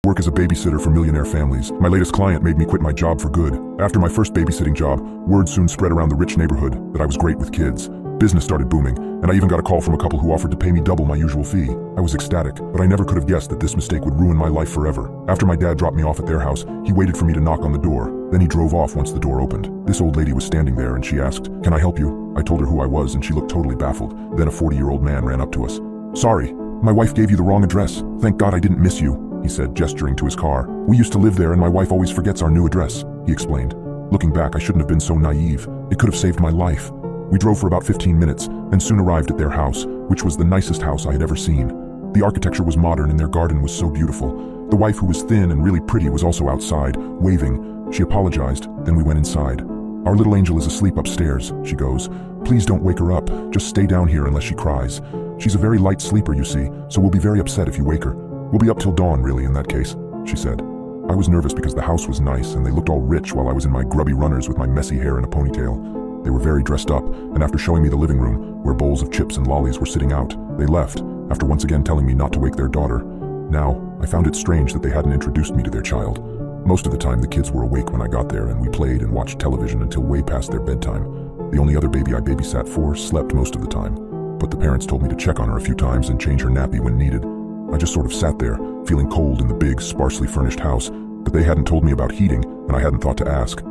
work as a babysitter for millionaire families. My latest client made me quit my job for good. After my first babysitting job, word soon spread around the rich neighborhood that I was great with kids. Business started booming, and I even got a call from a couple who offered to pay me double my usual fee. I was ecstatic, but I never could have guessed that this mistake would ruin my life forever. After my dad dropped me off at their house, he waited for me to knock on the door. Then he drove off once the door opened. This old lady was standing there and she asked, "Can I help you?" I told her who I was and she looked totally baffled. Then a 40-year-old man ran up to us. "Sorry, my wife gave you the wrong address. Thank God I didn't miss you," he said, gesturing to his car. "We used to live there and my wife always forgets our new address," he explained. Looking back, I shouldn't have been so naive. It could have saved my life. We drove for about 15 minutes and soon arrived at their house, which was the nicest house I had ever seen. The architecture was modern and their garden was so beautiful. The wife, who was thin and really pretty, was also outside, waving. She apologized, then we went inside. "Our little angel is asleep upstairs," she goes. "Please don't wake her up, just stay down here unless she cries. She's a very light sleeper, you see, so we'll be very upset if you wake her. We'll be up till dawn, really, in that case," she said. I was nervous because the house was nice and they looked all rich while I was in my grubby runners with my messy hair in a ponytail. They were very dressed up, and after showing me the living room, where bowls of chips and lollies were sitting out, they left, after once again telling me not to wake their daughter. Now, I found it strange that they hadn't introduced me to their child. Most of the time, the kids were awake when I got there, and we played and watched television until way past their bedtime. The only other baby I babysat for slept most of the time, but the parents told me to check on her a few times and change her nappy when needed. I just sort of sat there, feeling cold in the big, sparsely furnished house, but they hadn't told me about heating, and I hadn't thought to ask.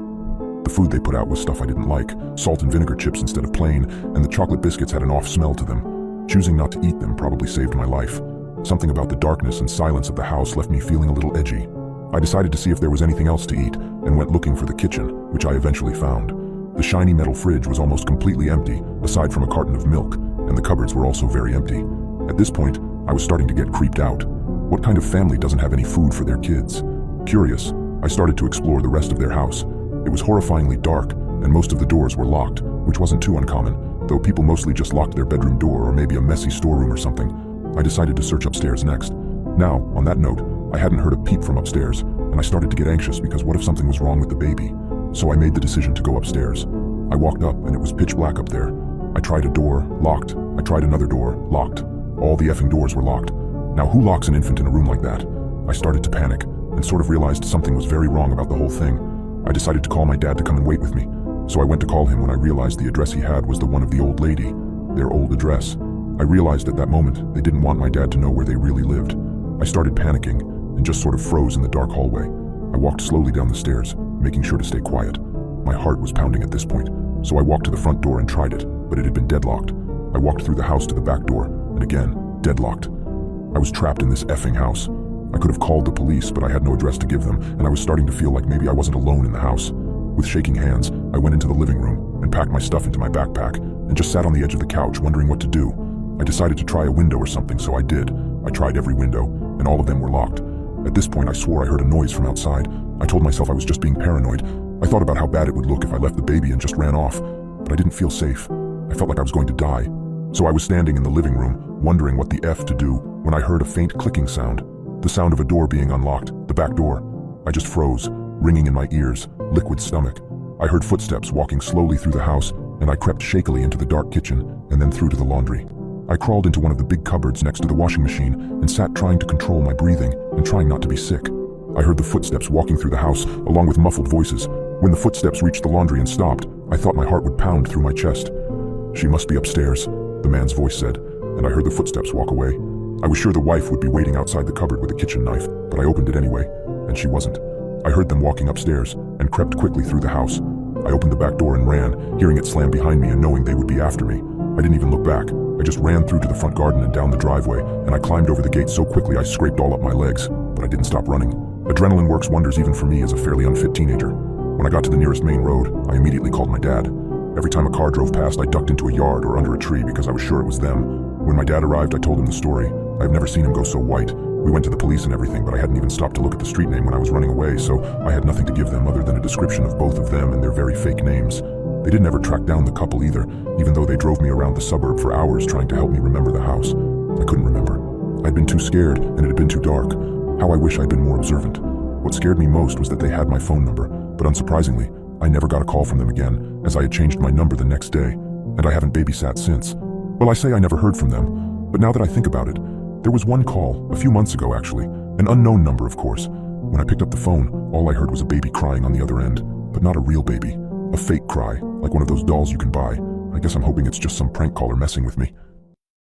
The food they put out was stuff I didn't like, salt and vinegar chips instead of plain, and the chocolate biscuits had an off smell to them. Choosing not to eat them probably saved my life. Something about the darkness and silence of the house left me feeling a little edgy. I decided to see if there was anything else to eat, and went looking for the kitchen, which I eventually found. The shiny metal fridge was almost completely empty, aside from a carton of milk, and the cupboards were also very empty. At this point, I was starting to get creeped out. What kind of family doesn't have any food for their kids? Curious, I started to explore the rest of their house. It was horrifyingly dark, and most of the doors were locked, which wasn't too uncommon, though people mostly just locked their bedroom door or maybe a messy storeroom or something. I decided to search upstairs next. Now, on that note, I hadn't heard a peep from upstairs, and I started to get anxious because what if something was wrong with the baby? So I made the decision to go upstairs. I walked up and it was pitch black up there. I tried a door, locked. I tried another door, locked. All the effing doors were locked. Now who locks an infant in a room like that? I started to panic, and sort of realized something was very wrong about the whole thing. I decided to call my dad to come and wait with me. So I went to call him when I realized the address he had was the one of the old lady, their old address. I realized at that moment they didn't want my dad to know where they really lived. I started panicking and just sort of froze in the dark hallway. I walked slowly down the stairs, making sure to stay quiet. My heart was pounding at this point, so I walked to the front door and tried it, but it had been deadlocked. I walked through the house to the back door, and again, deadlocked. I was trapped in this effing house. I could have called the police, but I had no address to give them, and I was starting to feel like maybe I wasn't alone in the house. With shaking hands, I went into the living room and packed my stuff into my backpack and just sat on the edge of the couch wondering what to do. I decided to try a window or something, so I did. I tried every window, and all of them were locked. At this point, I swore I heard a noise from outside. I told myself I was just being paranoid. I thought about how bad it would look if I left the baby and just ran off, but I didn't feel safe. I felt like I was going to die. So I was standing in the living room, wondering what the F to do, when I heard a faint clicking sound. The sound of a door being unlocked, the back door. I just froze, ringing in my ears, liquid stomach. I heard footsteps walking slowly through the house, and I crept shakily into the dark kitchen and then through to the laundry. I crawled into one of the big cupboards next to the washing machine and sat trying to control my breathing and trying not to be sick. I heard the footsteps walking through the house, along with muffled voices. When the footsteps reached the laundry and stopped, I thought my heart would pound through my chest. "She must be upstairs," the man's voice said, and I heard the footsteps walk away. I was sure the wife would be waiting outside the cupboard with a kitchen knife, but I opened it anyway, and she wasn't. I heard them walking upstairs and crept quickly through the house. I opened the back door and ran, hearing it slam behind me and knowing they would be after me. I didn't even look back. I just ran through to the front garden and down the driveway, and I climbed over the gate so quickly I scraped all up my legs, but I didn't stop running. Adrenaline works wonders even for me as a fairly unfit teenager. When I got to the nearest main road, I immediately called my dad. Every time a car drove past, I ducked into a yard or under a tree because I was sure it was them. When my dad arrived, I told him the story. I've never seen him go so white. We went to the police and everything, but I hadn't even stopped to look at the street name when I was running away, so I had nothing to give them other than a description of both of them and their very fake names. They didn't ever track down the couple either, even though they drove me around the suburb for hours trying to help me remember the house. I couldn't remember. I'd been too scared, and it had been too dark. How I wish I'd been more observant. What scared me most was that they had my phone number, but unsurprisingly, I never got a call from them again, as I had changed my number the next day, and I haven't babysat since. Well, I say I never heard from them, but now that I think about it, there was one call, a few months ago actually, An unknown number, of course. When I picked up the phone, all I heard was a baby crying on the other end. But not a real baby. A fake cry, like one of those dolls you can buy. I guess I'm hoping it's just some prank caller messing with me.